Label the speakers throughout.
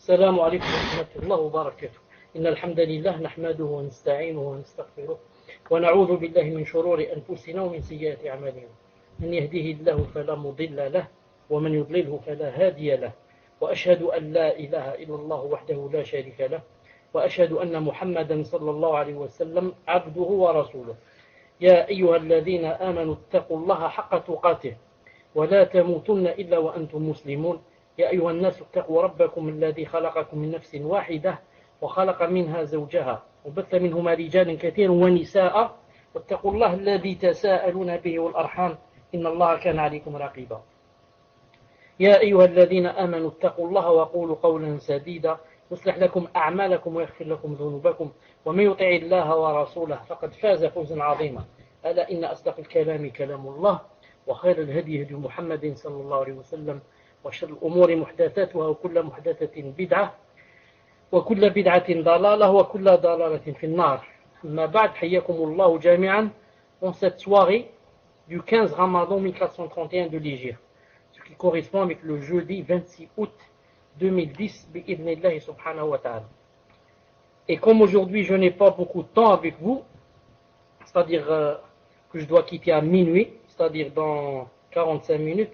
Speaker 1: السلام عليكم ورحمة الله وبركاته. إن الحمد لله نحمده ونستعينه ونستغفره ونعوذ بالله من شرور أنفسنا ومن سيئات أعمالنا. من يهده الله فلا مضل له ومن يضلله فلا هادي له، وأشهد أن لا إله إلا الله وحده لا شريك له، وأشهد أن محمدا صلى الله عليه وسلم عبده ورسوله. يا أيها الذين آمنوا اتقوا الله حق تقاته ولا تموتن إلا وأنتم مسلمون. يا أيها الناس اتقوا ربكم الذي خلقكم من نفس واحدة وخلق منها زوجها وبث منهما رجالا كثيرا ونساء، واتقوا الله الذي تساءلون به والأرحام إن الله كان عليكم رقيبا. يا أيها الذين آمنوا اتقوا الله وقولوا قولا سديدا يصلح لكم أعمالكم ويغفر لكم ذنوبكم، ومن يطع الله ورسوله فقد فاز فوزا عظيما. ألا إن أصدق الكلام كلام الله، وخير الهدي هدي محمد صلى الله عليه وسلم، وشر الأمور محدثاتها وكل محدثة بدعة وكل بدعة ضلالة وكل ضلالة في النار. أما بعد، حياكم الله جميعا en cette soirée du 15 Ramadan 1431 de l'Hégire, ce qui correspond avec le jeudi 26 août 2010 bi'idhnillahi subhanahu wa ta'ala. Et comme aujourd'hui je n'ai pas beaucoup de temps avec vous, c'est-à-dire que je dois quitter à minuit, c'est-à-dire dans 45 minutes,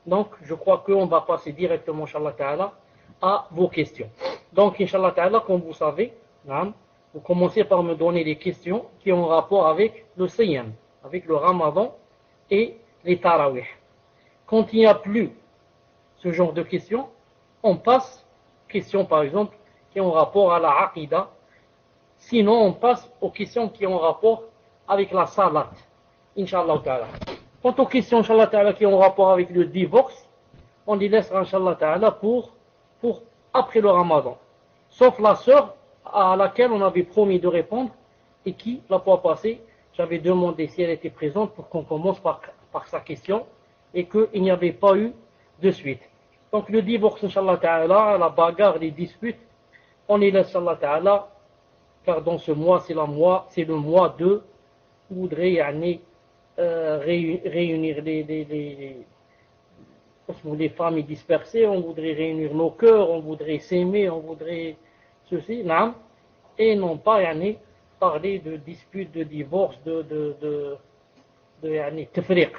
Speaker 1: donc je crois qu'on va passer directement, Inch'Allah Ta'ala, à vos questions. Donc, Inch'Allah Ta'ala, comme vous savez, vous commencez par me donner les questions qui ont rapport avec le Siyam, avec le Ramadan et les Tarawih. Quand il n'y a plus ce genre de questions, on passe aux questions, par exemple, qui ont rapport à la Aqidah. Sinon, on passe aux questions qui ont rapport avec la Salat, Inch'Allah Ta'ala. Quant aux questions, Inch'Allah Ta'ala, qui ont rapport avec le divorce, on les laissera, Inch'Allah Ta'ala, pour après le Ramadan. Sauf la sœur à laquelle on avait promis de répondre et qui, la fois passée, j'avais demandé si elle était présente pour qu'on commence par sa question et qu'il n'y avait pas eu de suite. Donc le divorce, Inch'Allah Ta'ala, la bagarre, les disputes, on les laisse, Inch'Allah Ta'ala, car dans ce mois, c'est le mois de, on voudrait réunir les familles dispersées, on voudrait réunir nos cœurs, on voudrait s'aimer, on voudrait ceci, et non pas parler de disputes, de divorce, de tafriq.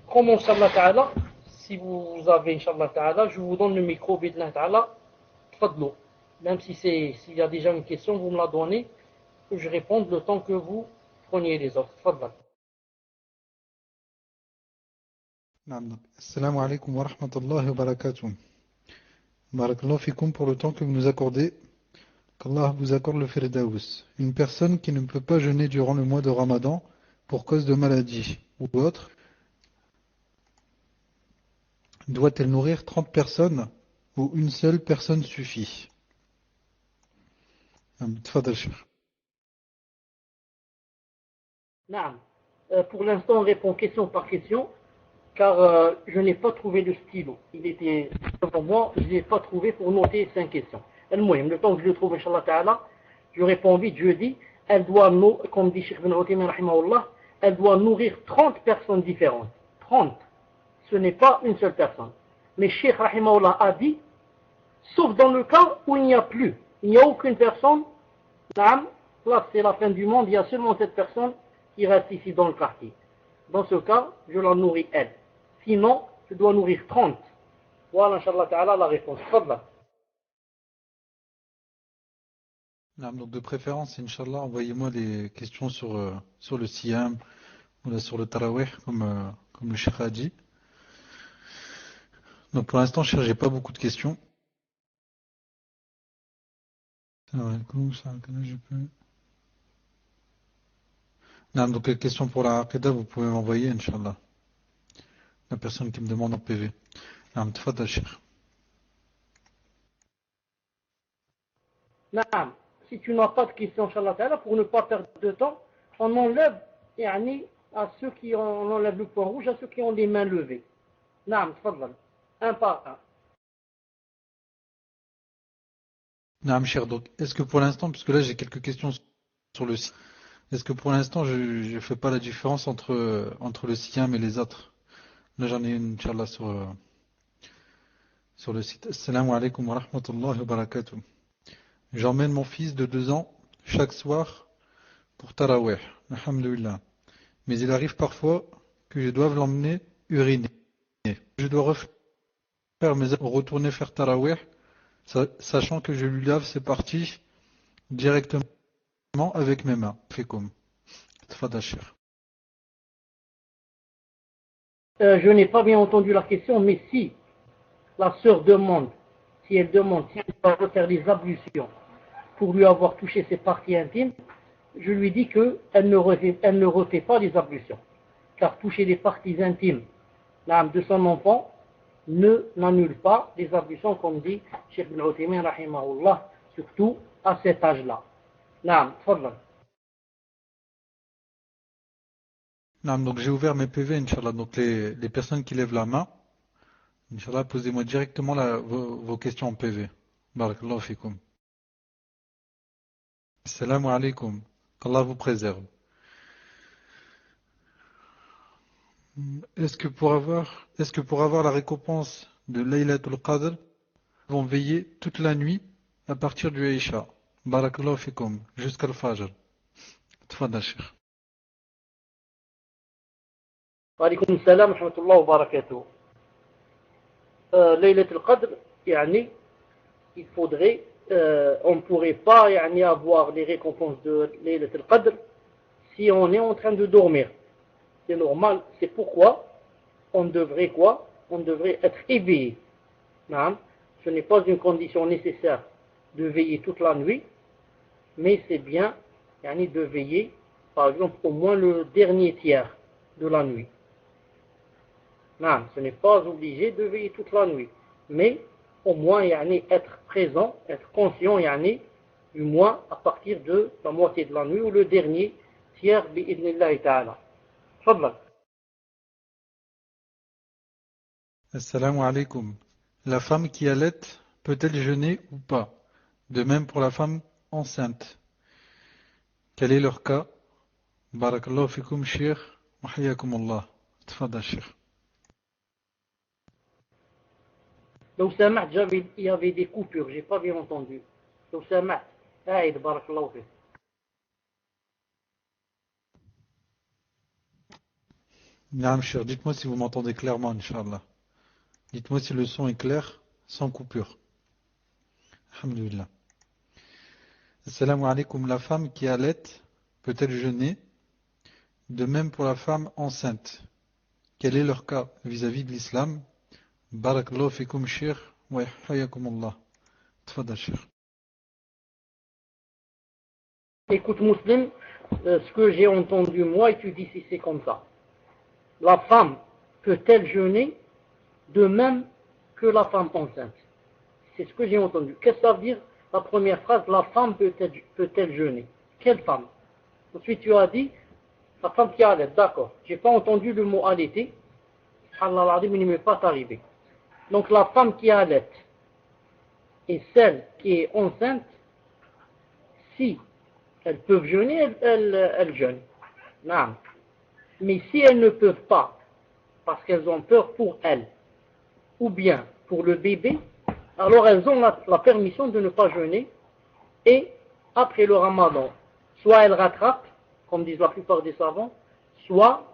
Speaker 1: Comme Inch'Allah Ta'ala, si vous avez Inch'Allah Ta'ala, je vous donne le micro, Bid'Allah Ta'ala, tfadlou. Même s'il y a déjà une question, vous me la donnez, que je réponde le temps que vous preniez les autres. Tfadlou.
Speaker 2: Assalamu alaikum wa rahmatullahi wa barakatuh. Barakallahu fikum pour le temps que vous nous accordez. Qu'Allah vous accorde le firdaus. Une personne qui ne peut pas jeûner durant le mois de Ramadan pour cause de maladie ou autre, doit-elle nourrir 30 personnes ou une seule personne suffit? Tfadal Cheikh.
Speaker 1: Pour l'instant, on répond question par question, car je n'ai pas trouvé le stylo. Il était devant moi, je ne l'ai pas trouvé pour noter 5 questions. Le temps que je le trouve, Inch'Allah Ta'ala, je réponds vite, je dis, elle doit, comme dit Cheikh Ibn Uthaymin rahimahullah, elle doit nourrir 30 personnes différentes. 30. Ce n'est pas une seule personne. Mais Cheikh rahimahullah a dit, sauf dans le cas où il n'y a plus, il n'y a aucune personne, là c'est la fin du monde, il y a seulement cette personne qui reste ici dans le quartier. Dans ce cas, je la nourris elle. Sinon, je dois nourrir 30. Voilà, Inch'Allah Ta'ala, la réponse. Fadla.
Speaker 2: Donc de préférence, Inch'Allah, envoyez-moi les questions sur le Siyam ou sur le Tarawih, comme le Cheikh a dit. Donc pour l'instant, je n'ai pas beaucoup de questions. Donc les questions pour la Aqidah, vous pouvez m'envoyer, Inch'Allah. La personne qui me demande en PV. Tfadal Cheikh.
Speaker 1: Si tu n'as pas de questions, Inch'Allah Ta'ala, pour ne pas perdre de temps, on enlève, à ceux qui enlèvent le point rouge, à ceux qui ont les mains levées. Tfadal. Un par un.
Speaker 2: Cheikh, donc est-ce que pour l'instant, puisque là j'ai quelques questions sur le site, est-ce que pour l'instant je ne fais pas la différence entre le Siyam et les autres? Là j'en ai une, Inch'Allah, sur le site Assalamu alaikum wa rahmatullahi wa barakatuh. J'emmène mon fils de 2 ans chaque soir pour Tarawih, alhamdulillah. Mais il arrive parfois que je doive l'emmener uriner. Je dois refaire retourner faire Tarawih, sachant que je lui lave ses parties directement avec mes mains. Fikum. Tfadal Cheikh.
Speaker 1: Je n'ai pas bien entendu la question, mais si la sœur demande, si elle doit refaire des ablutions pour lui avoir touché ses parties intimes, je lui dis qu'elle ne refait pas les ablutions. Car toucher les parties intimes l'âme de son enfant n'annule pas les ablutions, comme dit Cheikh Ibn Uthaymin, rahimahullah, surtout à cet âge-là. Naam, tfadlan.
Speaker 2: Donc j'ai ouvert mes PV, Inch'Allah. Donc les personnes qui lèvent la main, Inch'Allah, posez-moi directement vos questions en PV. Barakallahu fikum. Assalamu alaikum. Qu'Allah vous préserve. Est-ce que pour avoir la récompense de Laylatul Qadr, ils vont veiller toute la nuit à partir du Isha? Barakallahu fikum. Jusqu'à le Fajr. Tfadal Cheikh.
Speaker 1: Wa alaykoum salam wa rahmatullahi wa barakatuh. Laylat al-Qadr, il faudrait, on ne pourrait pas avoir les récompenses de Laylat al-Qadr si on est en train de dormir. C'est normal, c'est pourquoi on devrait quoi? On devrait être éveillé. Ce n'est pas une condition nécessaire de veiller toute la nuit, mais c'est bien de veiller, par exemple, au moins le dernier tiers de la nuit. Ce n'est pas obligé de veiller toute la nuit, mais au moins être présent, être conscient, du moins à partir de la moitié de la nuit ou le dernier tiers, bi'idnillahi ta'ala. Fadlan.
Speaker 2: Assalamu alaikum. La femme qui allait peut-elle jeûner ou pas? De même pour la femme enceinte. Quel est leur cas? Barakallahu fikum, Cheikh. Wa hayyakum Allah. Tfadal Cheikh.
Speaker 1: Donc Samat, il y avait des coupures, j'ai pas bien entendu. Donc Samat, aïd, barakallahu fik.
Speaker 2: Naam Cheikh, dites-moi si vous m'entendez clairement, Inch'Allah. Dites-moi si le son est clair, sans coupure. Alhamdulillah. Assalamu alaikum. La femme qui allait peut-elle jeûner? De même pour la femme enceinte. Quel est leur cas vis-à-vis de l'islam? Barakallahu fikum, Cheikh. Wa hayyakum Allah. Tfadal Cheikh.
Speaker 1: Écoute, Muslim, ce que j'ai entendu moi, et tu dis si c'est comme ça. La femme peut-elle jeûner de même que la femme enceinte? C'est ce que j'ai entendu. Qu'est-ce que ça veut dire la première phrase? La femme peut-elle jeûner? Quelle femme? Ensuite tu as dit la femme qui allait. D'accord. J'ai pas entendu le mot allaiter. Subhanallah, il ne m'est pas arrivé. Donc la femme qui allait et celle qui est enceinte, si elles peuvent jeûner, elles jeûnent. Non. Mais si elles ne peuvent pas, parce qu'elles ont peur pour elles, ou bien pour le bébé, alors elles ont la permission de ne pas jeûner, et après le ramadan, soit elles rattrapent, comme disent la plupart des savants, soit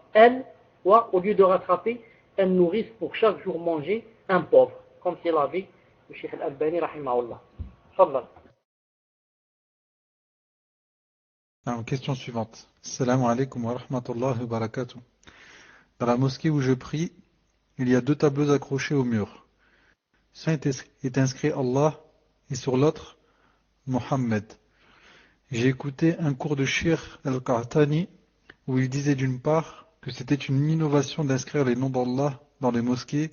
Speaker 1: au lieu de rattraper, elles nourrissent pour chaque jour manger un pauvre, comme c'est l'avis du Cheikh Al-Albani, rahimahullah. Fadlan.
Speaker 2: Question suivante. Assalamu alaikum wa rahmatullahi wa barakatuh. Dans la mosquée où je prie, il y a 2 tableaux accrochés au mur. Sur l'un est inscrit Allah et sur l'autre Mohammed. J'ai écouté un cours de Cheikh Al-Qahtani où il disait d'une part que c'était une innovation d'inscrire les noms d'Allah dans les mosquées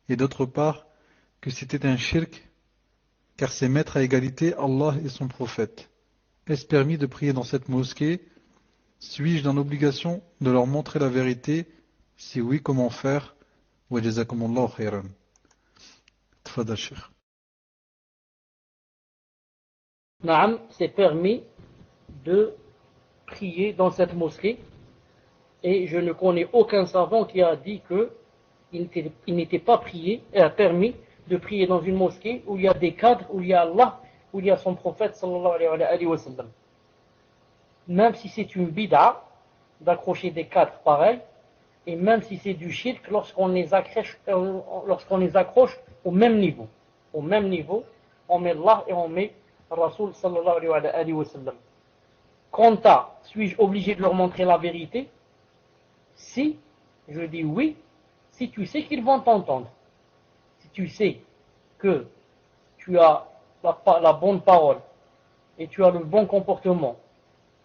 Speaker 2: et d'autre part que c'était un shirk car c'est mettre à égalité Allah et son prophète. Est-ce permis de prier dans cette mosquée? Suis-je dans l'obligation de leur montrer la vérité? Si oui, comment faire? Wa jazakumullahu khairan. Tfadal Cheikh.
Speaker 1: Naam, c'est permis de prier dans cette mosquée et je ne connais aucun savant qui a dit qu'il n'était pas permis de prier dans une mosquée où il y a des cadres, où il y a Allah, où il y a son prophète sallallahu alayhi wa sallam. Même si c'est une bid'a d'accrocher des cadres pareils, et même si c'est du shirk lorsqu'on les accroche au même niveau. Au même niveau, on met Allah et on met Rasul sallallahu alayhi wa sallam. Quant à, suis-je obligé de leur montrer la vérité? Si, je dis oui, si tu sais qu'ils vont t'entendre. Si tu sais que tu as la bonne parole, et tu as le bon comportement,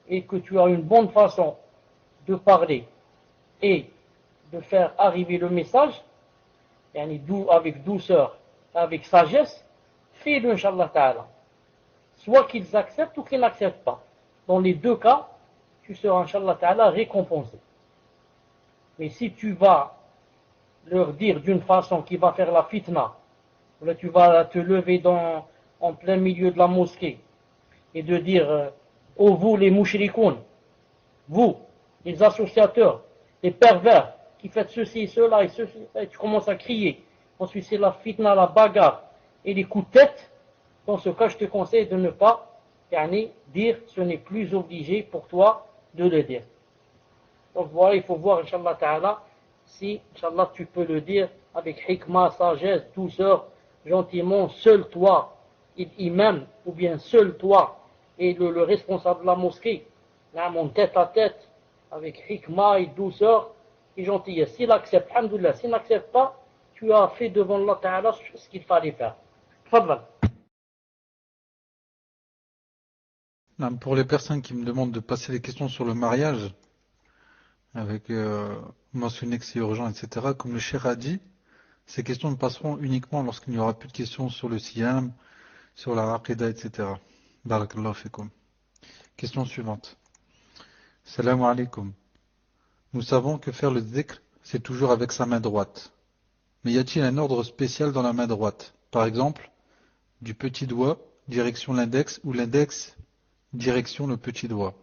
Speaker 1: et que tu as une bonne façon de parler, et de faire arriver le message, avec douceur, avec sagesse, fais-le, Inch'Allah Ta'ala. Soit qu'ils acceptent ou qu'ils n'acceptent pas. Dans les deux cas, tu seras, Inch'Allah Ta'ala, récompensé. Mais si tu vas leur dire d'une façon qui va faire la fitna, là tu vas te lever en plein milieu de la mosquée, et de dire, oh vous les mouchrikoun, vous, les associateurs, les pervers, qui faites ceci et cela, et tu commences à crier. Ensuite c'est la fitna, la bagarre, et les coups de tête. Dans ce cas, je te conseille de ne pas dire, ce n'est plus obligé pour toi de le dire. Donc voilà, il faut voir, Inch'Allah Ta'ala, si, Inch'Allah, tu peux le dire avec hikmah, sagesse, douceur, gentiment, seul toi, imam, ou bien seul toi, et le responsable de la mosquée, en tête à tête, avec hikmah et douceur et gentillesse. S'il accepte, alhamdoulilah, s'il n'accepte pas, tu as fait devant Allah Ta'ala ce qu'il fallait faire. Fadlan.
Speaker 2: Pour les personnes qui me demandent de passer des questions sur le mariage, avec mentionner que c'est urgent, etc., comme le cheikh a dit, ces questions ne passeront uniquement lorsqu'il n'y aura plus de questions sur le siyam, sur la aqidah, etc. Barakallahu fikum. Question suivante. Salam alaikum. Nous savons que faire le dhikr, c'est toujours avec sa main droite. Mais y a-t-il un ordre spécial dans la main droite? Par exemple, du petit doigt, direction l'index, ou l'index, direction le petit doigt.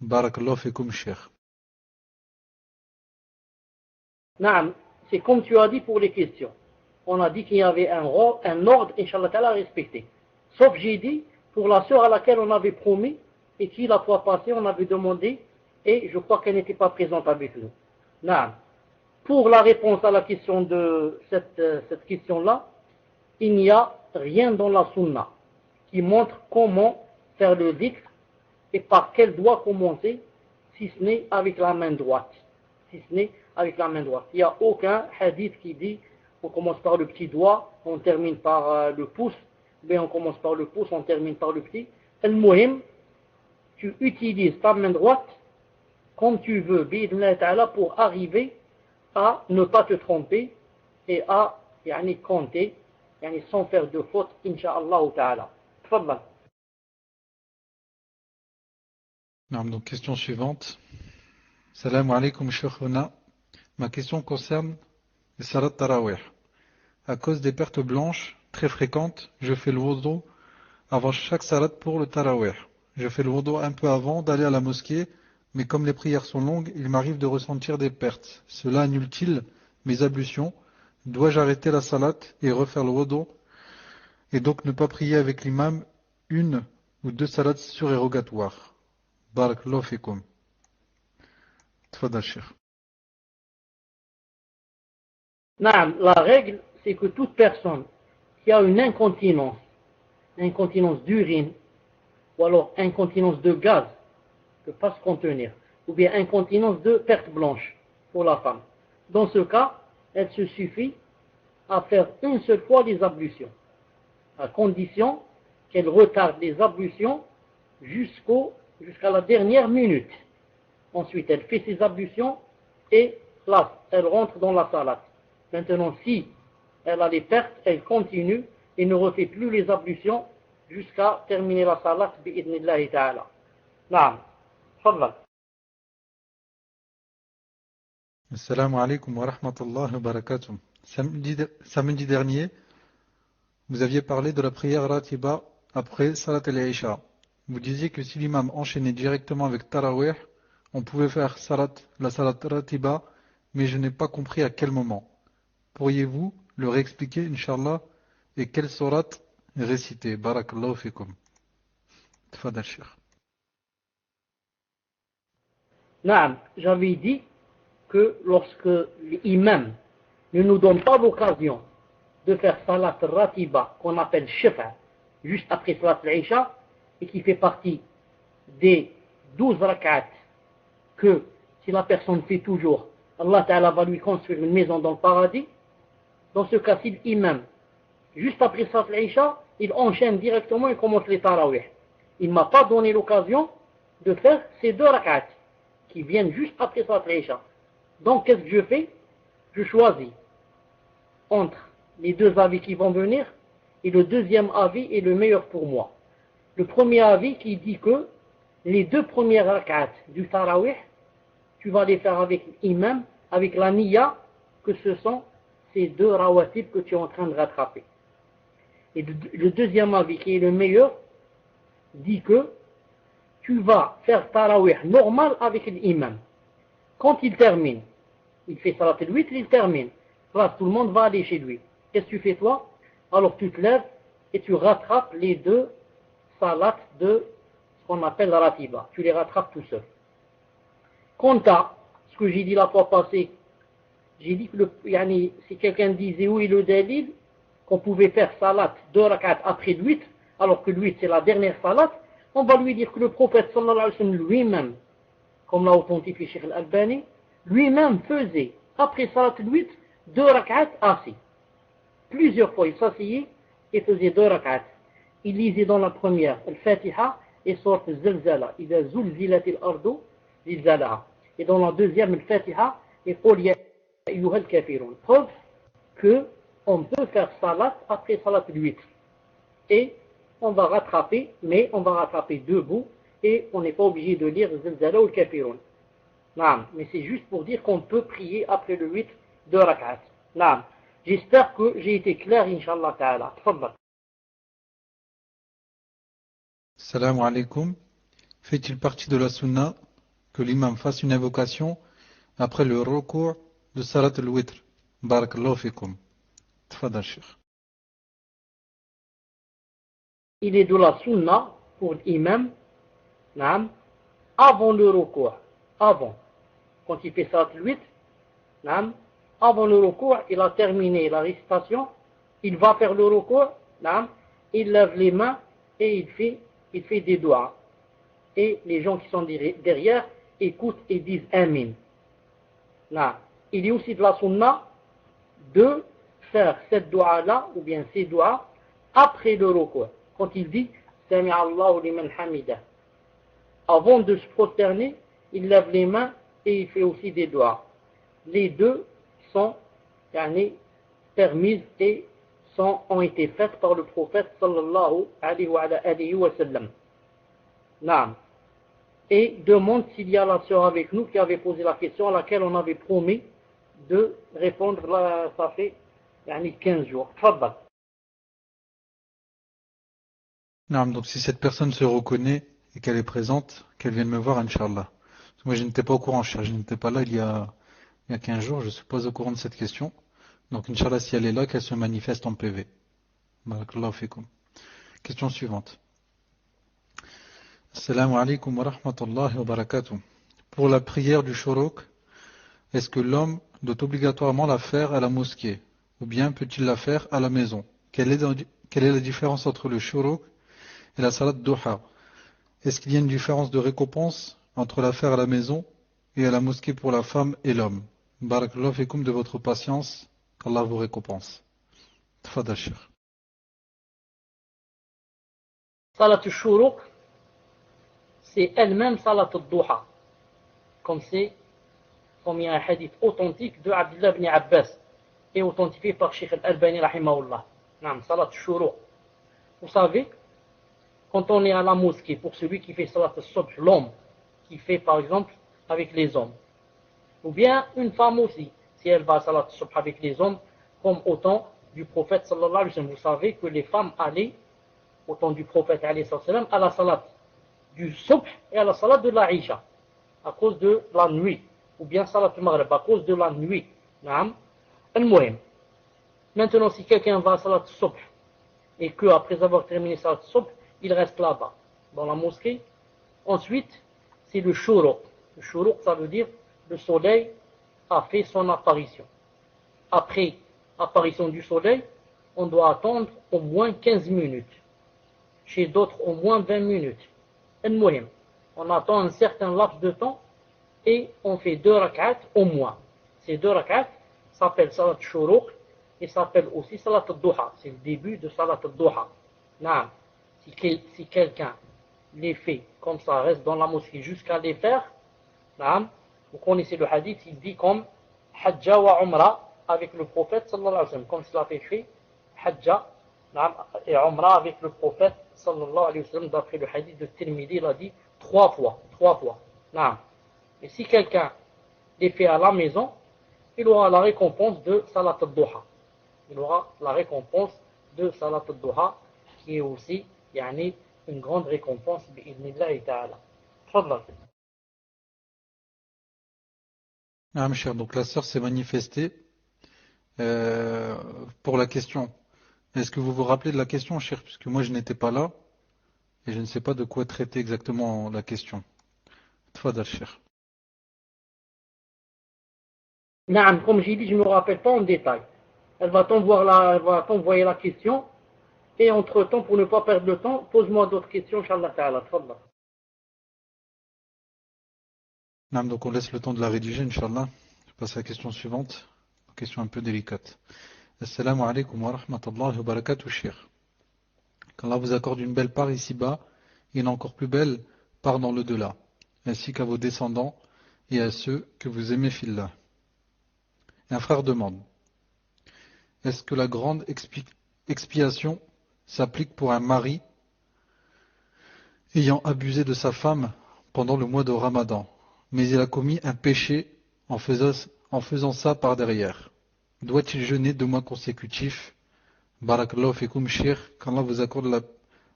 Speaker 2: Barakallahu fikum, cheikh.
Speaker 1: Naam, c'est comme tu as dit pour les questions. On a dit qu'il y avait un ordre, Inch'Allah Ta'ala, à respecter. Sauf j'ai dit, pour la sœur à laquelle on avait promis, et qui la fois passée, on avait demandé, et je crois qu'elle n'était pas présente avec nous. Naam. Pour la réponse à la question de cette question-là, il n'y a rien dans la sunna qui montre comment faire le dhikr et par quel doigt commencer, si ce n'est avec la main droite. Si ce n'est avec la main droite. Il n'y a aucun hadith qui dit on commence par le petit doigt, on termine par le pouce, mais on commence par le pouce, on termine par le petit. Al-Muhim, tu utilises ta main droite comme tu veux, bi'idhnillah ta'ala, pour arriver à ne pas te tromper et à compter sans faire de faute, incha'Allah ta'ala. Tfadlal.
Speaker 2: Donc, question suivante. Salam alaikum, shaykhuna. Ma question concerne le salat tarawih. À cause des pertes blanches très fréquentes, je fais le wudu avant chaque salat pour le tarawih. Je fais le wudu un peu avant d'aller à la mosquée, mais comme les prières sont longues, il m'arrive de ressentir des pertes. Cela annule-t-il mes ablutions? Dois-je arrêter la salat et refaire le wudu et donc ne pas prier avec l'imam une ou deux salats surérogatoires? Barakallahu fikum. Tfadal cheikh.
Speaker 1: Naam, la règle, c'est que toute personne qui a une incontinence d'urine, ou alors incontinence de gaz, ne peut pas se contenir, ou bien incontinence de perte blanche pour la femme. Dans ce cas, elle se suffit à faire une seule fois les ablutions, à condition qu'elle retarde les ablutions jusqu'à la dernière minute. Ensuite, elle fait ses ablutions et là, elle rentre dans la salat. Maintenant, si elle a des pertes, elle continue et ne refait plus les ablutions jusqu'à terminer la salat bi'idhnillahi ta'ala. Naam. Fadlal.
Speaker 2: Assalamu alaikum wa rahmatullahi wa barakatuh. Samedi dernier, vous aviez parlé de la prière ratiba après salat al-Isha. Vous disiez que si l'imam enchaînait directement avec tarawih, on pouvait faire la salat ratiba, mais je n'ai pas compris à quel moment. Pourriez-vous le réexpliquer, Inch'Allah, et quelle sourate réciter? Barakallahu fikum. Tfadal Cheikh.
Speaker 1: Naam, j'avais dit que lorsque l'imam ne nous donne pas l'occasion de faire salat ratiba, qu'on appelle shifa, juste après salat al-Isha, et qui fait partie des 12 rak'at, que si la personne fait toujours, Allah Ta'ala va lui construire une maison dans le paradis. Dans ce cas-ci, l'imam, juste après salat al-Isha, il enchaîne directement et commence les tarawih. Il ne m'a pas donné l'occasion de faire ces 2 rak'at qui viennent juste après salat al-Isha. Donc qu'est-ce que je fais? Je choisis entre les 2 avis qui vont venir, et le deuxième avis est le meilleur pour moi. Le premier avis qui dit que les 2 premières rak'at du tarawih, tu vas les faire avec l'imam, avec la niya, que ce sont ces 2 rawatib que tu es en train de rattraper. Et le deuxième avis qui est le meilleur, dit que tu vas faire tarawih normal avec l'imam. Quand il termine, il fait salat al-witr, il termine. Là, tout le monde va aller chez lui. Qu'est-ce que tu fais toi? Alors tu te lèves et tu rattrapes les 2 salats de ce qu'on appelle la ratiba. Tu les rattrapes tout seul. Quant à ce que j'ai dit la fois passée, j'ai dit que si quelqu'un disait où est le dalil, qu'on pouvait faire salat 2 rak'at après le 8, alors que le 8 c'est la dernière salat, on va lui dire que le prophète sallallahu alayhi wa sallam lui-même, comme l'a authentifié Cheikh Al-Albani, lui-même faisait, après salat le 8, 2 rak'at assis. Plusieurs fois, il s'asseyait et faisait 2 rak'at. Il lisait dans la première, Al-Fatiha et sorte Zalzala, Ida Zulzilatil Ardu Zilzalaha. Et dans la deuxième, Al-Fatiha et Qul Ya Ayyuhal Kafirun. Preuve que on peut faire salat après salat le 8. Et on va rattraper, mais on va rattraper debout et on n'est pas obligé de lire Zilzala ou Kafirun. Naam, mais c'est juste pour dire qu'on peut prier après le 8 de rak'at. Naam. J'espère que j'ai été clair, Inch'Allah Ta'ala. Tfaddal.
Speaker 2: Salam alaikum. Fait-il partie de la sunna que l'imam fasse une invocation après le recours de salat al-witr? Barakallahu fikum. Tfadal Cheikh.
Speaker 1: Il est de la sunna pour l'imam, naam, avant le recours. Avant. Quand il fait salat al-witr, naam, avant le recours, il a terminé la récitation, il va faire le recours, il lève les mains et il fait des doigts. Et les gens qui sont derrière écoutent et disent Amin. Il y a aussi de la sunna de faire cette doigt-là, ou bien ces doigts, après le recours. Quand il dit Sami Allahu liman hamida. Avant de se prosterner, il lève les mains et il fait aussi des doigts. Les deux sont permises et ont été faites par le prophète sallallahu alayhi wa sallam. Naam. Et demande s'il y a la sœur avec nous qui avait posé la question à laquelle on avait promis de répondre là, ça fait 15 jours. Tfaddal.
Speaker 2: Naam, donc si cette personne se reconnaît et qu'elle est présente, qu'elle vienne me voir, Inch'Allah. Moi je n'étais pas au courant, je n'étais pas là il y a 15 jours, je ne suis pas au courant de cette question. Donc, Inch'Allah, si elle est là, qu'elle se manifeste en PV. Barakallahu fikum. Question suivante. Assalamu alaikum wa rahmatullahi wa barakatuh. Pour la prière du shuruk, est-ce que l'homme doit obligatoirement la faire à la mosquée ou bien peut-il la faire à la maison? Quelle est la différence entre le shuruk et la salat duha? Est-ce qu'il y a une différence de récompense entre la faire à la maison et à la mosquée pour la femme et l'homme? Barakallahu fikum de votre patience. Qu'Allah vous récompense. Tfadal Cheikh.
Speaker 1: Salat al-Shuruq, c'est elle-même Salat al-Duha. Comme il y a un hadith authentique de Abdullah ibn Abbas et authentifié par Cheikh Al-Albani rahimahullah. Salat al-Shuruq. Vous savez, quand on est à la mosquée, pour celui qui fait Salat al-Subh, l'homme, qui fait par exemple avec les hommes, ou bien une femme aussi, si elle va à Salat al-Subh avec les hommes, comme au temps du prophète sallallahu alayhi wa sallam. Vous savez que les femmes allaient, au temps du prophète alayhi wa sallam, à la Salat du Subh et à la Salat de la Isha, à cause de la nuit, ou bien Salat al-Maghrib, à cause de la nuit. Al-Muhim. Maintenant, si quelqu'un va à Salat Subh et qu'après avoir terminé Salat Subh, il reste là-bas, dans la mosquée, ensuite, c'est le shuruq. Le shuruq, ça veut dire le soleil a fait son apparition. Après apparition du soleil, on doit attendre au moins 15 minutes. Chez d'autres, au moins 20 minutes. On attend un certain laps de temps et on fait 2 rak'at au moins. Ces 2 rak'at s'appellent salat shuruq et s'appellent aussi salat al-duha. C'est le début de salat al-duha. Si quelqu'un les fait comme ça, reste dans la mosquée jusqu'à les faire, vous connaissez le hadith, il dit comme Hajja wa Umrah avec le prophète sallallahu alayhi wa sallam, comme cela fait Hajja et Umrah avec le prophète sallallahu alayhi wa sallam, d'après le hadith de Tirmidhi, il a dit 3 fois. Et si quelqu'un les fait à la maison, il aura la récompense de Salat al-Duha. Il aura la récompense de Salat al-Duha, qui est aussi une grande récompense bi'idhnillahi ta'ala. Tfadlal.
Speaker 2: Ah, mes chers, donc la sœur s'est manifestée pour la question. Est-ce que vous vous rappelez de la question, cher? Puisque moi je n'étais pas là et je ne sais pas de quoi traiter exactement la question. Tfadal, cher.
Speaker 1: Naam, comme j'ai dit, je ne me rappelle pas en détail. Elle va t'envoyer la question. Et entre-temps, pour ne pas perdre de temps, pose-moi d'autres questions, Inch'Allah Ta'ala. Tfadlal.
Speaker 2: Naam, donc on laisse le temps de la rédiger, Inch'Allah. Je passe à la question suivante. Une question un peu délicate. Assalamu alaikum wa rahmatullahi wa barakatuh, cher. Qu'Allah vous accorde une belle part ici-bas et une encore plus belle part dans l'au-delà, ainsi qu'à vos descendants et à ceux que vous aimez fillah. Un frère demande, est-ce que la grande expiation s'applique pour un mari ayant abusé de sa femme pendant le mois de Ramadan, mais il a commis un péché en faisant ça par derrière? Doit-il jeûner 2 mois consécutifs? Barakallahu fikum shir, qu'Allah vous accorde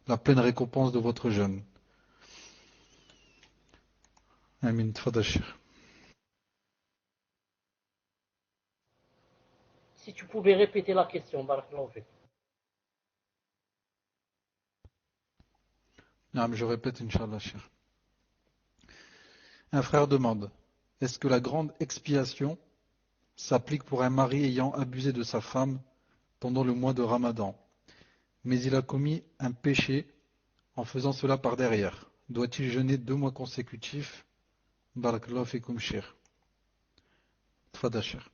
Speaker 2: la pleine récompense de votre jeûne. Amin, tfadal shir.
Speaker 1: Si tu pouvais répéter la question, Barakallahu fik.
Speaker 2: Naam, je répète, Inch'Allah, shir. Un frère demande, est-ce que la grande expiation s'applique pour un mari ayant abusé de sa femme pendant le mois de Ramadan, mais il a commis un péché en faisant cela par derrière? Doit-il jeûner 2 mois consécutifs? Barakallahu fikum shir. Tfadal shir.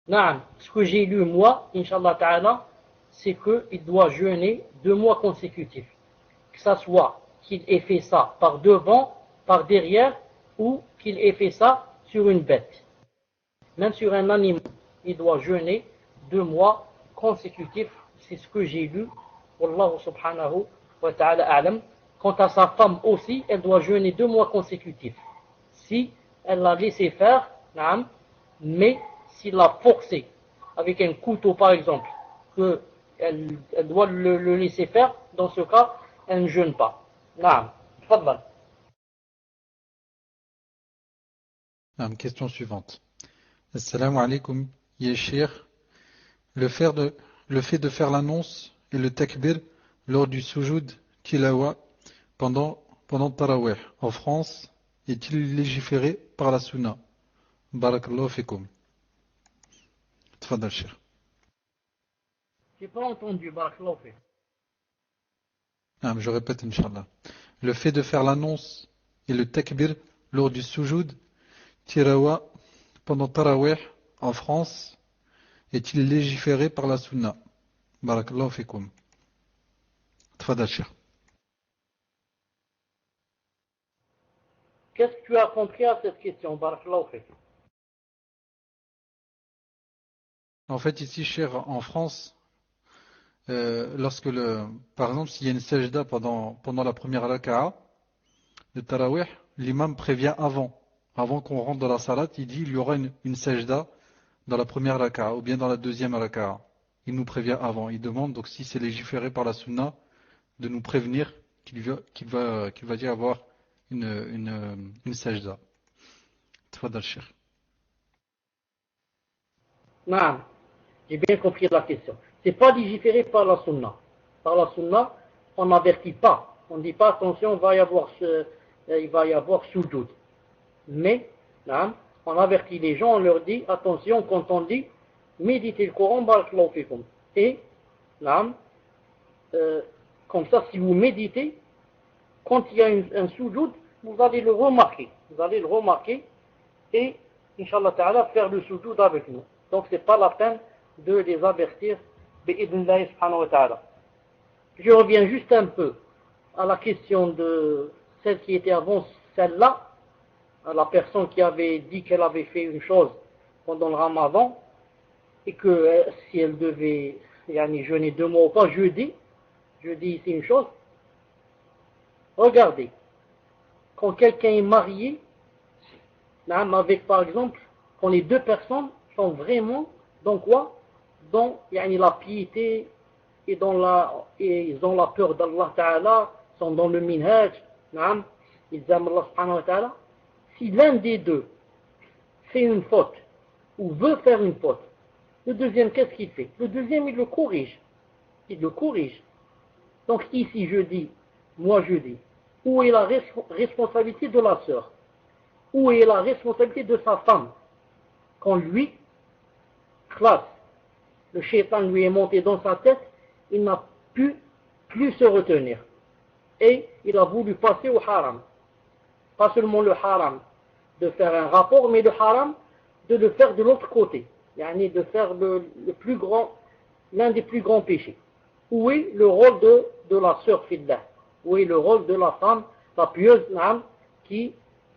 Speaker 1: Naam, ce que j'ai lu moi, Inch'Allah Ta'ala, c'est qu'il doit jeûner 2 mois consécutifs. Que ça soit qu'il ait fait ça par devant, par derrière, ou qu'il ait fait ça sur une bête. Même sur un animal, il doit jeûner 2 mois consécutifs. C'est ce que j'ai lu. Wallahu subhanahu wa ta'ala a'lam. Quant à sa femme aussi, elle doit jeûner 2 mois consécutifs. Si elle l'a laissé faire, naam, mais s'il l'a forcé avec un couteau par exemple, qu'elle doit le laisser faire, dans ce cas, elle ne jeûne pas. Naam. Tfadlal.
Speaker 2: Naam, question suivante. Assalamu alaikum, Yeshir. Le fait de faire l'annonce et le takbir lors du sujoud tilawa pendant Tarawih en France est-il légiféré par la sunna? Barakallahu fikum. Tfadal shir.
Speaker 1: J'ai pas entendu, Barakallahu fik.
Speaker 2: Je répète, Inch'Allah. Le fait de faire l'annonce et le takbir lors du sujoud tilawa pendant Tarawih en France est-il légiféré par la sunna? Barakallahu fikum. Tfadal shir.
Speaker 1: Qu'est-ce que tu as compris à cette question, Barakallahu fik?
Speaker 2: En fait, ici, cher, en France, par exemple, s'il y a une sajda pendant la première raka'a de Tarawih, l'imam prévient avant qu'on rentre dans la salat, il dit il y aura une sajda dans la première raka'a ou bien dans la deuxième raka'a. Il nous prévient avant. Il demande donc si c'est légiféré par la sunna de nous prévenir qu'il va y avoir une sajda. Tfadal shir.
Speaker 1: Non, j'ai bien compris la question. C'est pas légiféré par la sunna. Par la sunna, on n'avertit pas. On ne dit pas attention, il va y avoir soujoud. Mais, non, on avertit les gens, on leur dit attention quand on dit méditez le Coran, barakallahu fikum. Et, non, comme ça, si vous méditez, quand il y a un soujoud, vous allez le remarquer. Vous allez le remarquer et, Inch'Allah Ta'ala, faire le soujoud avec nous. Donc, c'est pas la peine de les avertir. Bi'idnillahi subhanahu wa ta'ala. Je reviens juste un peu à la question de celle qui était avant celle-là, à la personne qui avait dit qu'elle avait fait une chose pendant le Ramadan et que si elle devait jeûner 2 mois ou pas, je dis ici une chose. Regardez, quand quelqu'un est marié, avec par exemple, quand les deux personnes sont vraiment dans quoi? Dans la piété et ils ont la peur d'Allah Ta'ala, sont dans le minhaj, ils aiment Allah Subhanahu wa Ta'ala. Si l'un des deux fait une faute ou veut faire une faute, le deuxième, qu'est-ce qu'il fait? Le deuxième, il le corrige. Il le corrige. Donc ici, moi je dis, où est la responsabilité de la sœur? Où est la responsabilité de sa femme? Quand lui, classe, le shaitan lui est monté dans sa tête, il n'a pu plus se retenir. Et il a voulu passer au haram. Pas seulement le haram de faire un rapport, mais le haram de le faire de l'autre côté. De faire l'un des plus grands péchés. Où est le rôle de la sœur fillah? Où est le rôle de la femme, la pieuse, qui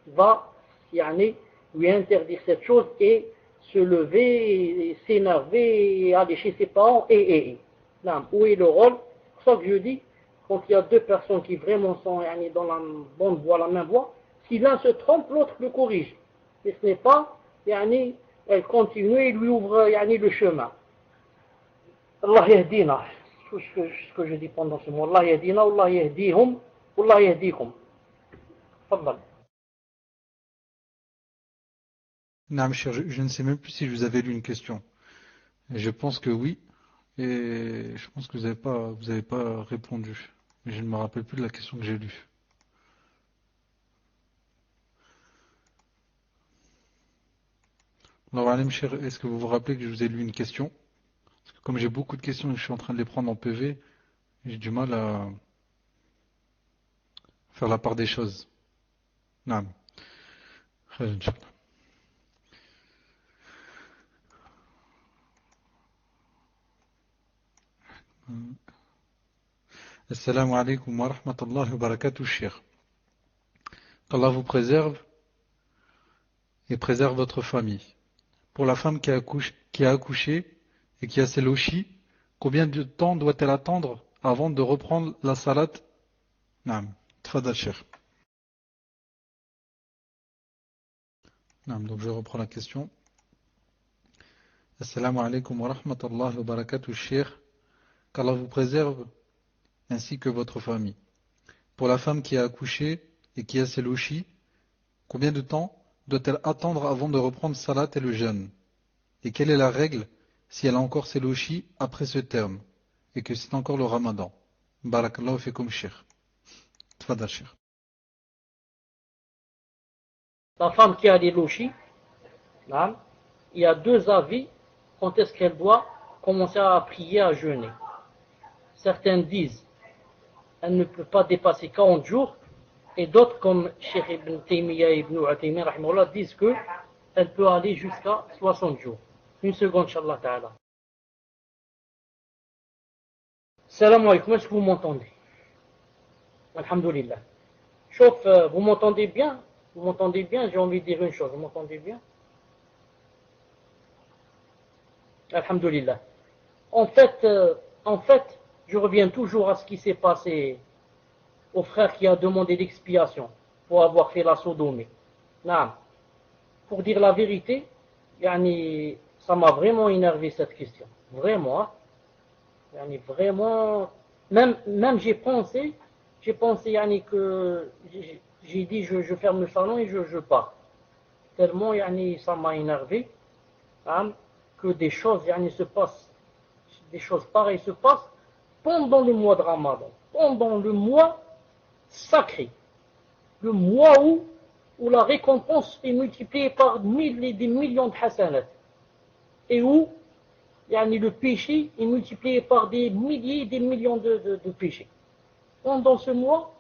Speaker 1: va lui interdire cette chose et se lever, et s'énerver, et aller chez ses parents, où est le rôle? C'est pour ça que je dis, quand il y a deux personnes qui vraiment sont dans la bonne voie, la même voie, si l'un se trompe, l'autre le corrige. Mais ce n'est pas, elle continue et lui ouvre le chemin. Allah yahdina. Tout ce que je dis pendant ce mot. Allah yahdina, Allah yahdihum, Allah yahdikum. Fadal.
Speaker 2: Non, cher, je ne sais même plus si je vous avais lu une question. Je pense que oui. Et je pense que vous avez pas répondu. Mais je ne me rappelle plus de la question que j'ai lue. Alors, Alim, cher, est-ce que vous vous rappelez que je vous ai lu une question? Parce que comme j'ai beaucoup de questions et que je suis en train de les prendre en PV, j'ai du mal à faire la part des choses. Non. Assalamu alaikum wa rahmatullahi wa barakatuh, cher. Qu'Allah vous préserve et préserve votre famille. Pour la femme qui a accouché et qui a ses lochis, combien de temps doit-elle attendre avant de reprendre la salat? Naam. Tfadal, cher. Naam, donc je reprends la question. Assalamu alaikum wa rahmatullahi wa barakatuh, cher. Qu'Allah vous préserve ainsi que votre famille. Pour la femme qui a accouché et qui a ses lochis, combien de temps doit-elle attendre avant de reprendre salat et le jeûne? Et quelle est la règle si elle a encore ses lochis après ce terme et que c'est encore le ramadan? Barakallahu fikum, cher. Tfadal, cher.
Speaker 1: La femme qui a des lochis, il y a deux avis quand est-ce qu'elle doit commencer à prier, à jeûner. Certains disent elle ne peut pas dépasser 40 jours et d'autres comme Cheikh Ibn Taymiyyah et Ibn Uthaymin disent qu'elle peut aller jusqu'à 60 jours. Une seconde, Inch'Allah Ta'ala. Salam alaikum, est-ce que vous m'entendez? Alhamdulillah. Sauf, vous m'entendez bien? Vous m'entendez bien? J'ai envie de dire une chose. Vous m'entendez bien? Alhamdulillah. En fait, je reviens toujours à ce qui s'est passé au frère qui a demandé l'expiation pour avoir fait la sodomie. Non. Pour dire la vérité, ça m'a vraiment énervé cette question. Vraiment. Vraiment. Même j'ai pensé que j'ai dit je ferme le salon et je pars. Tellement ça m'a énervé. que des choses se passent, des choses pareilles se passent pendant le mois de Ramadan, pendant le mois sacré, le mois où la récompense est multipliée par mille et des millions de hasanat, et où le péché est multiplié par des milliers et des millions de péchés. Pendant ce mois,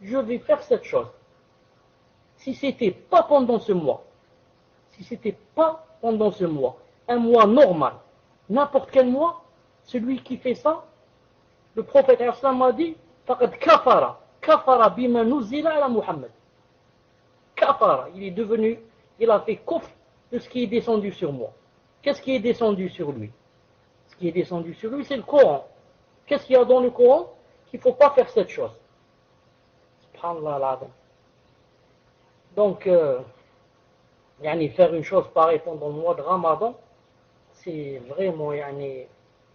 Speaker 1: je vais faire cette chose. Si c'était pas pendant ce mois, un mois normal, n'importe quel mois, celui qui fait ça, le prophète a dit, faqad kafara bima nuzila ala Muhammad. Kafara, il a fait kufr de ce qui est descendu sur moi. Qu'est-ce qui est descendu sur lui? Ce qui est descendu sur lui, c'est le Coran. Qu'est-ce qu'il y a dans le Coran? Qu'il ne faut pas faire cette chose. Subhanallah al-Azim. Donc, faire une chose pareille pendant le mois de Ramadan, c'est vraiment, de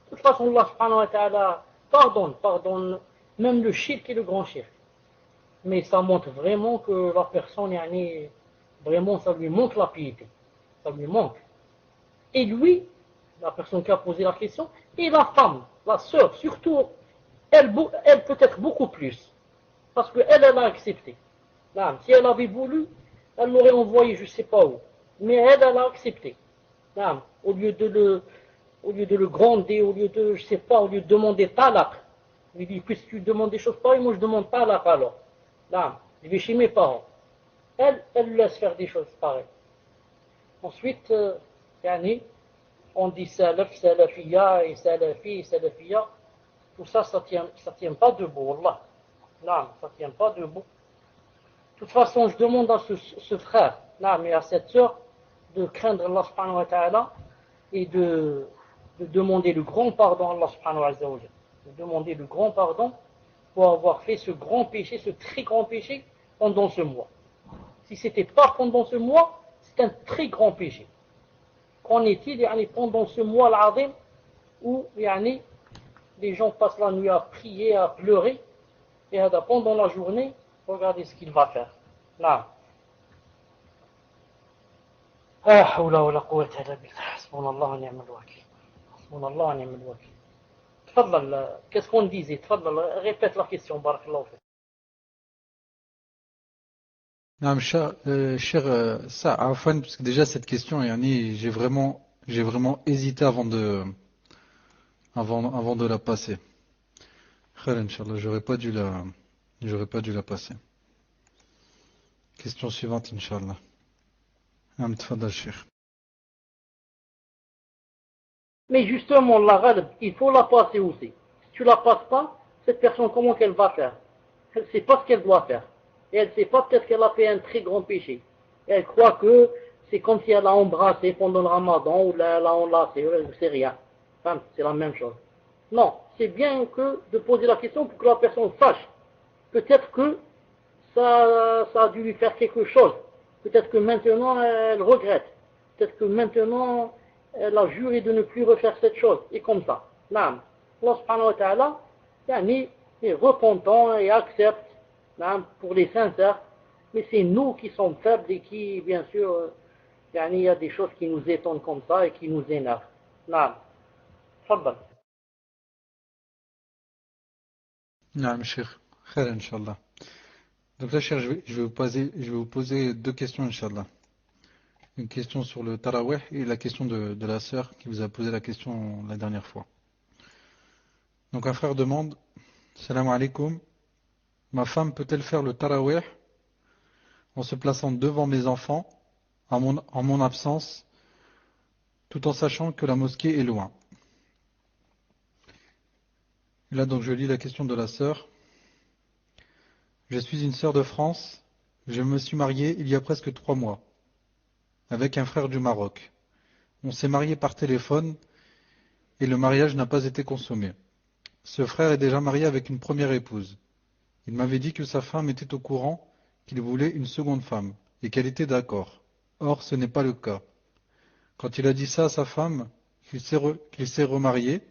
Speaker 1: toute façon, Allah subhanahu wa ta'ala pardonne même le shirk et le grand shirk. Mais ça montre vraiment que la personne, vraiment, ça lui manque la piété. Ça lui manque. Et lui, la personne qui a posé la question, et la femme, la sœur, surtout, elle peut-être beaucoup plus. Parce qu'elle a accepté. Là, si elle avait voulu, elle l'aurait envoyé je ne sais pas où. Mais elle a accepté. Là, au lieu de le gronder, au lieu de demander talaq. Il dit, puisque tu demandes des choses pareilles, moi je demande talaq alors. Là, je vais chez mes parents. Elle laisse faire des choses pareilles. Ensuite, on dit salaf, salafiyya et salafi, salafiyya. Tout ça, ça tient pas debout, Allah. Non, ça tient pas debout. De toute façon, je demande à ce frère, mais à cette sœur, de craindre Allah subhanahu wa ta'ala et de demander le grand pardon à Allah subhanahu wa ta'ala. De demander le grand pardon pour avoir fait ce grand péché, ce très grand péché pendant ce mois. Si ce n'était pas pendant ce mois, c'est un très grand péché. Qu'en est-il pendant ce mois l'azim où les gens passent la nuit à prier, à pleurer, et pendant la journée, regardez ce qu'il va faire. Là. Qu'est-ce qu'on disait? Répète la question, barakallahu fik.
Speaker 2: Non, cher ça, Afwan, parce que déjà cette question, j'ai vraiment hésité avant de la passer. Khair, Inch'Allah, j'aurais pas dû la passer. Question suivante, Inch'Allah. Tfadal, Cheikh.
Speaker 1: Mais justement, la ghalb, il faut la passer aussi. Si tu la passes pas, cette personne, comment qu'elle va faire? Elle ne sait pas ce qu'elle doit faire. Et elle ne sait pas peut-être qu'elle a fait un très grand péché. Et elle croit que c'est comme si elle a embrassé pendant le ramadan ou elle a enlacé, je ne sais rien. Enfin, c'est la même chose. Non, c'est bien que de poser la question pour que la personne sache. Peut-être que ça a dû lui faire quelque chose. Peut-être que maintenant elle regrette. Peut-être que maintenant elle a juré de ne plus refaire cette chose. Et comme ça. Naam. Allah subhanahu wa ta'ala est repentant et accepte pour les sincères. Mais c'est nous qui sommes faibles et qui, bien sûr, il y a des choses qui nous étonnent comme ça et qui nous énervent. Naam. Tfaddal.
Speaker 2: Naam, Cheikh. Khair, Inch'Allah. Donc là, cher, je vais vous poser deux questions, Inch'Allah. Une question sur le Tarawih et la question de la sœur qui vous a posé la question la dernière fois. Donc un frère demande, Salam alaikum, ma femme peut-elle faire le Tarawih en se plaçant devant mes enfants en mon absence, tout en sachant que la mosquée est loin? Et là donc je lis la question de la sœur. Je suis une sœur de France, je me suis mariée il y a presque 3 mois. Avec un frère du Maroc. On s'est marié par téléphone et le mariage n'a pas été consommé. Ce frère est déjà marié avec une première épouse. Il m'avait dit que sa femme était au courant qu'il voulait une seconde femme et qu'elle était d'accord. Or, ce n'est pas le cas. Quand il a dit ça à sa femme, qu'il s'est remarié,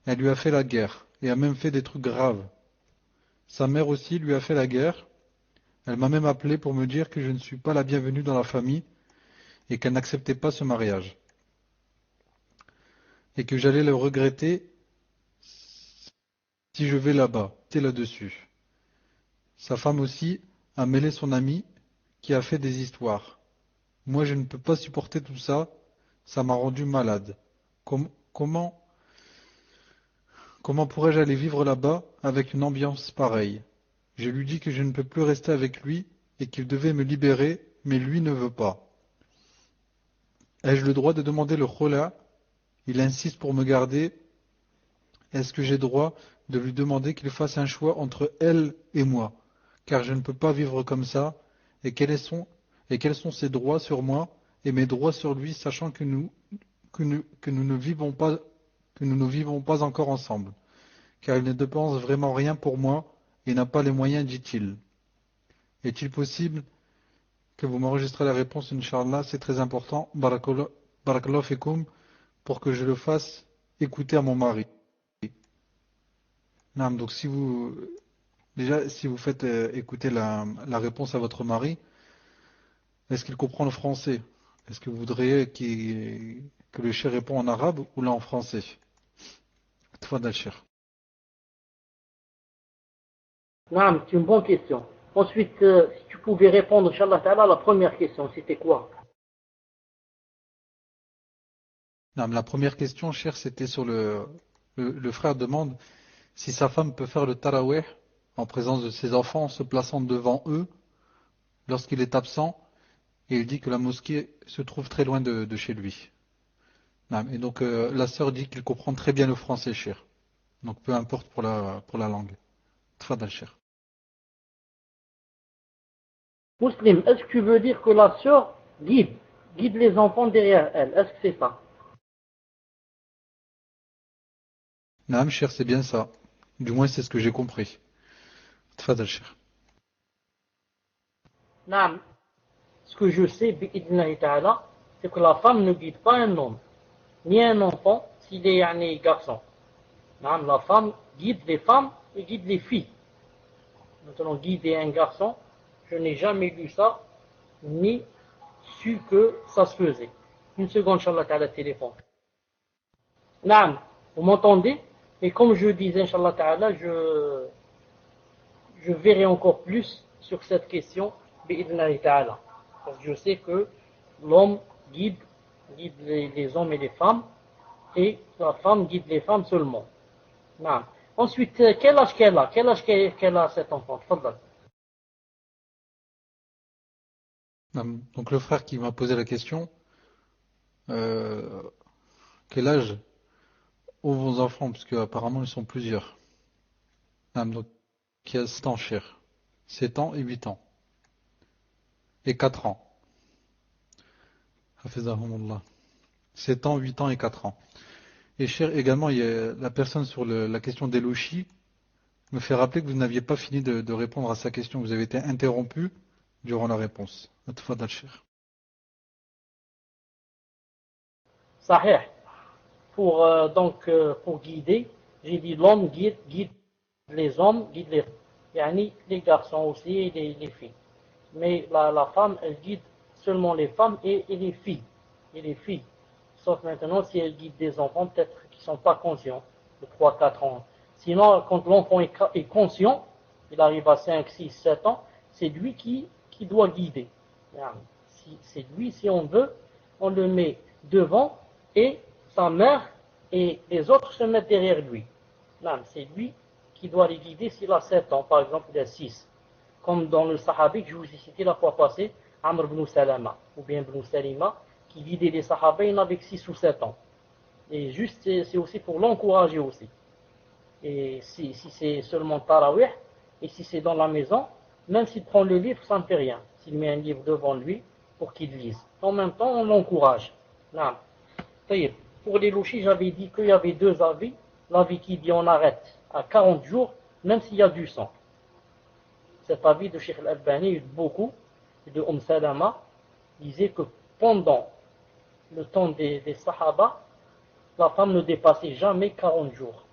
Speaker 2: elle lui a fait la guerre et a même fait des trucs graves. Sa mère aussi lui a fait la guerre. Elle m'a même appelé pour me dire que je ne suis pas la bienvenue dans la famille et qu'elle n'acceptait pas ce mariage. et que j'allais le regretter si je vais là-bas. C'est là-dessus. Sa femme aussi a mêlé son ami qui a fait des histoires. Moi, je ne peux pas supporter tout ça. Ça m'a rendu malade. Comment, comment pourrais-je aller vivre là-bas avec une ambiance pareille? Je lui dis que je ne peux plus rester avec lui et qu'il devait me libérer, mais lui ne veut pas. Ai-je le droit de demander le khola? Il insiste pour me garder. Est-ce que j'ai droit de lui demander qu'il fasse un choix entre elle et moi? Car je ne peux pas vivre comme ça. Et quels sont ses droits sur moi et mes droits sur lui, sachant que nous ne vivons pas, que nous ne vivons pas encore ensemble? Car il ne dépense vraiment rien pour moi et n'a pas les moyens, dit-il. Est-il possible que vous m'enregistrez la réponse, Inch'Allah? C'est très important. Barakallahu fikoum, pour que je le fasse écouter à mon mari. Non, donc si vous faites écouter la réponse à votre mari, est-ce qu'il comprend le français? Est-ce que vous voudriez que le cher réponde en arabe ou là en français? Tfadal, cher.
Speaker 1: Non, c'est une bonne question. Ensuite, si tu pouvais répondre, Inch'Allah Ta'ala, à la première question, c'était quoi?
Speaker 2: Non, mais la première question, cher, c'était sur le frère demande si sa femme peut faire le tarawih en présence de ses enfants en se plaçant devant eux lorsqu'il est absent et il dit que la mosquée se trouve très loin de chez lui. Non, et donc la sœur dit qu'il comprend très bien le français, cher. Donc peu importe pour la langue. Tfadal, cher.
Speaker 1: Muslim, est-ce que tu veux dire que la sœur guide les enfants derrière elle? Est-ce que c'est ça?
Speaker 2: Non, cher, c'est bien ça. Du moins, c'est ce que j'ai compris. Tfadal, cher.
Speaker 1: Non, ce que je sais, bi'idnillahi ta'ala, c'est que la femme ne guide pas un homme, ni un enfant, s'il est yani, garçon. Non, la femme guide les femmes et guide les filles. Maintenant, guider un garçon, je n'ai jamais lu ça, ni su que ça se faisait. Une seconde, Inch'Allah Ta'ala, téléphone. Naam, vous m'entendez? Et comme je disais, Inch'Allah Ta'ala, je verrai encore plus sur cette question, bi'idnillahi ta'ala. Parce que je sais que l'homme guide les hommes et les femmes, et la femme guide les femmes seulement. Non. Ensuite, quel âge qu'elle a? Quel âge qu'elle a cet enfant? Tfadal.
Speaker 2: Donc le frère qui m'a posé la question, euh, quel âge ont vos enfants? Parce qu'apparemment ils sont plusieurs. Donc il y a 7 ans, cher. 7 ans et 8 ans. Et 4 ans. Hafizahumullah. 7 ans, 8 ans et 4 ans. Et cher, également, il y a la personne sur la question d'Eloshi me fait rappeler que vous n'aviez pas fini de répondre à sa question. Vous avez été interrompu durant la réponse. Tfadal, cher.
Speaker 1: Sahih. Pour guider, j'ai dit l'homme guide les hommes, guide les garçons aussi et les filles. Mais la femme, elle guide seulement les femmes et les filles. Et les filles. Sauf maintenant si elle guide des enfants, peut-être qui ne sont pas conscients, de 3 4 ans. Sinon, quand l'enfant est conscient, il arrive à 5 6 7 ans, c'est lui qui doit guider. C'est lui, si on veut, on le met devant et sa mère et les autres se mettent derrière lui. C'est lui qui doit les guider s'il a 7 ans, par exemple, il a 6. Comme dans le Sahabi que je vous ai cité la fois passée, Amr ibn Salama, ou bien ibn Salima, qui guidait les Sahabins avec 6 ou 7 ans. Et juste, c'est aussi pour l'encourager aussi. Et si c'est seulement Tarawih, et si c'est dans la maison, même s'il prend le livre, ça ne fait rien. S'il met un livre devant lui pour qu'il lise. En même temps, on l'encourage. Là. Pour les louchis, j'avais dit qu'il y avait 2 avis. L'avis qui dit on arrête à 40 jours, même s'il y a du sang. Cet avis de Cheikh Al-Albani, beaucoup, et de Salama, disait que pendant le temps des Sahaba, la femme ne dépassait jamais 40 jours.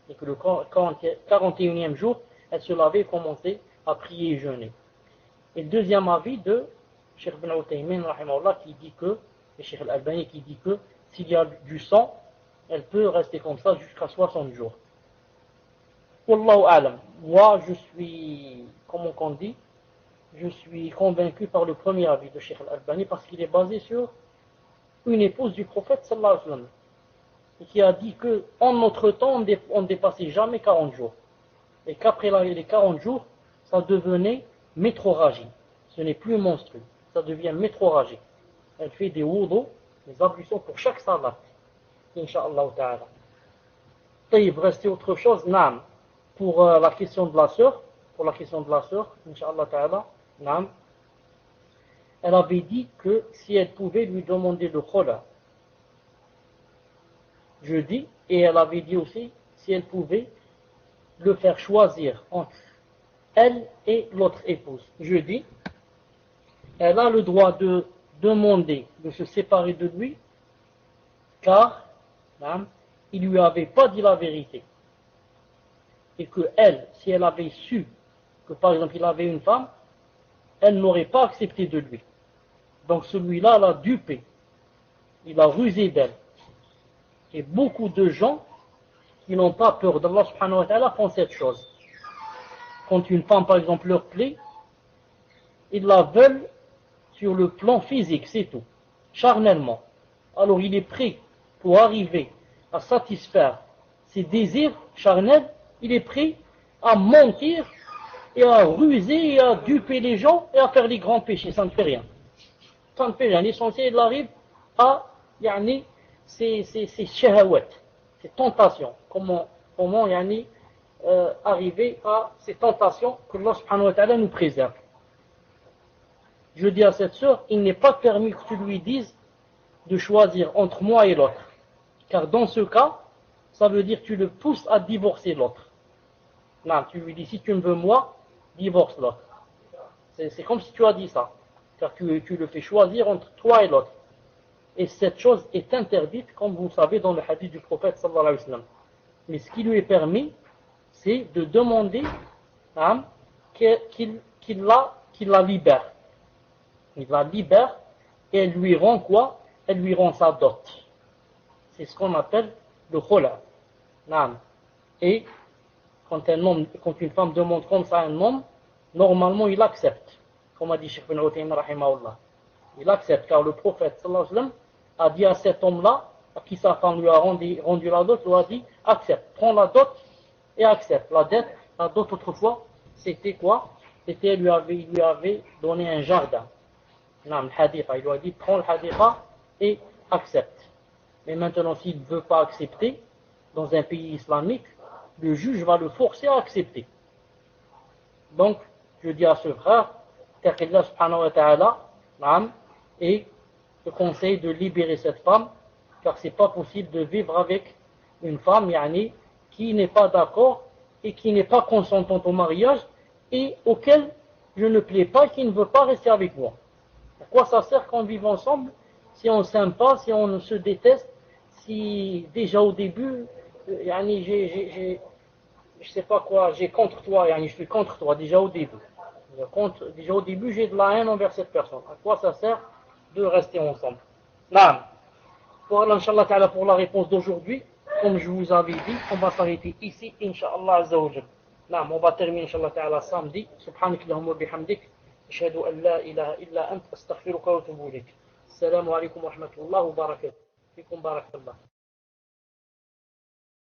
Speaker 1: Et que le 41e jour, elle se lavait et commençait à prier et jeûner. Et le deuxième avis de Cheikh Ibn Uthaymin, qui dit que, et Cheikh Al-Albani qui dit que, s'il y a du sang, Elle peut rester comme ça jusqu'à 60 jours. Wallahu a'lam. Moi, je suis, comment on dit, je suis convaincu par le premier avis de Cheikh Al-Albani parce qu'il est basé sur une épouse du prophète sallallahu alayhi wa sallam et qui a dit que en notre temps on ne dépassait jamais 40 jours et qu'après les 40 jours ça devenait métroragie, ce n'est plus monstrueux, ça devient métroragie. Elle fait des wudu, des ablutions pour chaque salat, incha'Allah ta'ala. Il restait autre chose, naam, pour la question de la sœur, incha'Allah ta'ala, naam. Elle avait dit que si elle pouvait lui demander le khola, jeudi, et elle avait dit aussi si elle pouvait le faire choisir entre elle et l'autre épouse. Jeudi, elle a le droit de demander de se séparer de lui, car il lui avait pas dit la vérité. Et que elle, si elle avait su que par exemple il avait une femme, elle n'aurait pas accepté de lui. Donc celui-là l'a dupé, il a rusé d'elle. Et beaucoup de gens qui n'ont pas peur d'Allah subhanahu wa ta'ala font cette chose. Quand une femme par exemple leur plaît, ils la veulent sur le plan physique, c'est tout, charnellement. Alors il est prêt pour arriver à satisfaire ses désirs charnels, il est prêt à mentir et à ruser et à duper les gens et à faire les grands péchés, ça ne fait rien. Ça ne fait rien. L'essentiel, il arrive à ces shahawat, ces tentations. Comment arriver à ces tentations que Allah subhanahu wa ta'ala nous préserve. Je dis à cette sœur, il n'est pas permis que tu lui dises de choisir entre moi et l'autre. Car dans ce cas, ça veut dire que tu le pousses à divorcer l'autre. Non, tu lui dis, si tu me veux moi, divorce l'autre. C'est comme si tu as dit ça. Car tu le fais choisir entre toi et l'autre. Et cette chose est interdite, comme vous le savez, dans le hadith du prophète sallallahu alayhi wa sallam. Mais ce qui lui est permis, c'est de demander qu'il la libère. Il la libère et elle lui rend quoi? Elle lui rend sa dot. C'est ce qu'on appelle le khola. Et quand une femme demande comme ça à un homme, normalement il accepte. Comme a dit Cheikh Ibn Uthaymin rahimahullah. Il accepte car le prophète sallallahu alayhi wa sallam a dit à cet homme-là, à qui sa femme lui a rendu la dot, lui a dit accepte, prends la dot et accepte. La dot autrefois, c'était quoi? C'était il lui avait donné un jardin. Il lui a dit prends le hadiqa et accepte. Mais maintenant s'il ne veut pas accepter, dans un pays islamique, le juge va le forcer à accepter. Donc, je dis à ce frère, qu'Allah subhanahu wa ta'ala, et je conseille de libérer cette femme, car c'est pas possible de vivre avec une femme qui n'est pas d'accord et qui n'est pas consentante au mariage et auquel je ne plais pas et qui ne veut pas rester avec moi. Pourquoi ça sert qu'on vive ensemble si on ne s'aime pas, si on se déteste, si déjà au début, je sais pas quoi, j'ai contre toi, je suis contre toi déjà au début. Déjà au début, j'ai de la haine envers cette personne. À quoi ça sert de rester ensemble? Naam. Voilà, Inch'Allah ta'ala, pour la réponse d'aujourd'hui. Comme je vous avais dit, on va s'arrêter ici, Inch'Allah Azza wa Jal. Naam, on va terminer, Inch'Allah ta'ala, samedi. Subhanakallahumma bihamdik. Ashhadu an la ilaha illa ant, astaghfiruka wa atubu ilayk. Assalamu alaikum wa rahmatullahi wa barakatuh. Fikum barakallah.